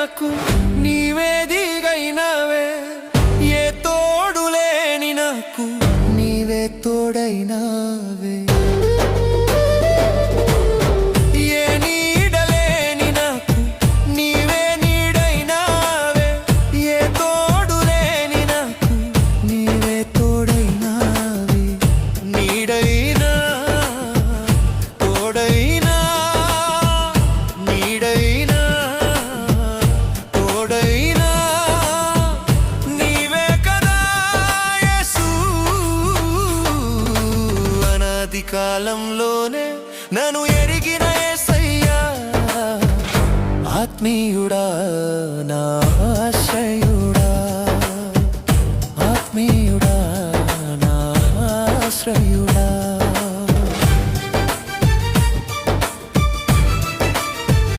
నాకు నీవే దిగైనవే, ఏ తోడు లేని నాకు నీవే తోడైనవే, ఏ నీడలేని నాకు నీవే నీడైనవే, ఏ తోడు లేని నాకు నీవే తోడైనవే, నీడైనా తోడైనా నీడైనా తోడైనా నీవే కదా యేసు. అనాది కాలంలోనే నన్ను ఎరిగిన యేసయ్యా, ఆత్మీయుడా